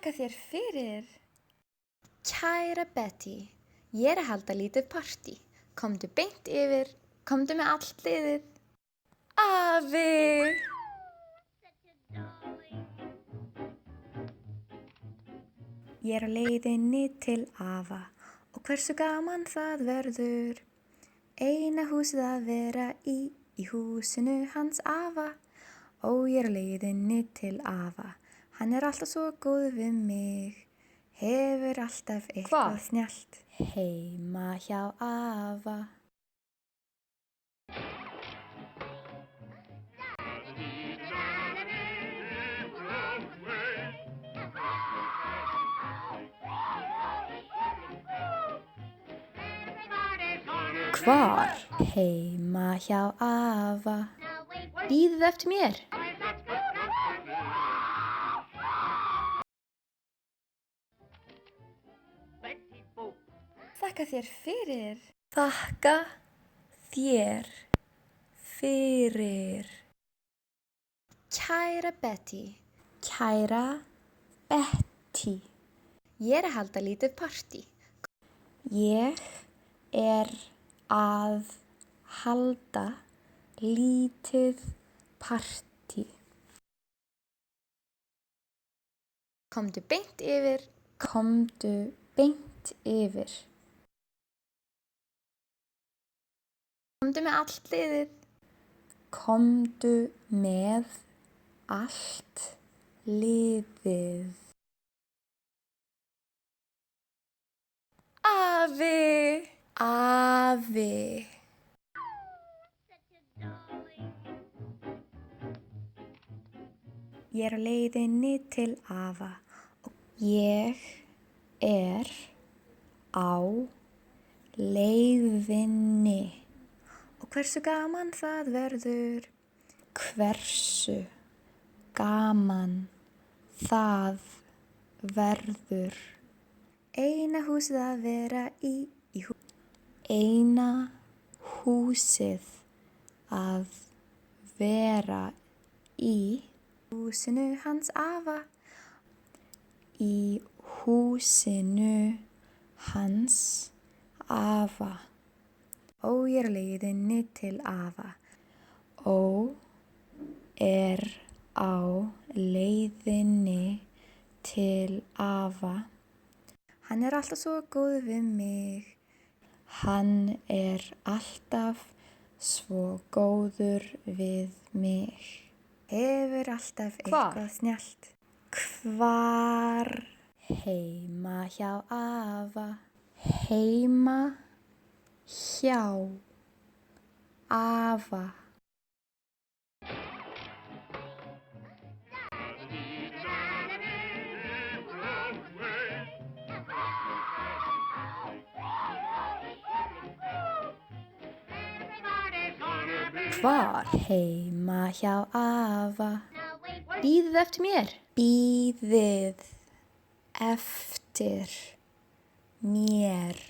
Þakka þér fyrir. Kæra Betty, ég að halda lítið partí. Komdu beint yfir, komdu með allt liðið. Afi! Ég á leiðinni til afa og hversu gaman það verður. Eina húsið að vera í húsinu hans afa. Ó, ég á leiðinni til afa, hann alltaf svo góður við mig. Hefur alltaf eitthvað snjallt heima hjá afa. Hvar? Heima hjá afa. Bíðið eftir mér. Þakka þér fyrir. Þakka þér fyrir. Kæra Betty. Kæra Betty. Ég að halda lítið partí. Ég að halda lítið partí. Komdu beint yfir. Komdu beint yfir. Komdu með allt liðið. Komdu með allt liðið. Afi! Afi! Ég á leiðinni til afa. Ég á leiðinni. Og hversu gaman það verður. Hversu gaman það verður. Eina húsið að vera í Eina húsið að vera í húsinu hans afa. Í húsinu hans afa. Ó, ég á leiðinni til afa. Ó, á leiðinni til afa. Hann alltaf svo góður við mig. Hann alltaf svo góður við mig. Hefur alltaf eitthvað snjallt. Hvar? Heima hjá afa. Heima hjá afa. Hvar? Heima hjá afa. Bíðið eftir mér. Bíðið eftir mér.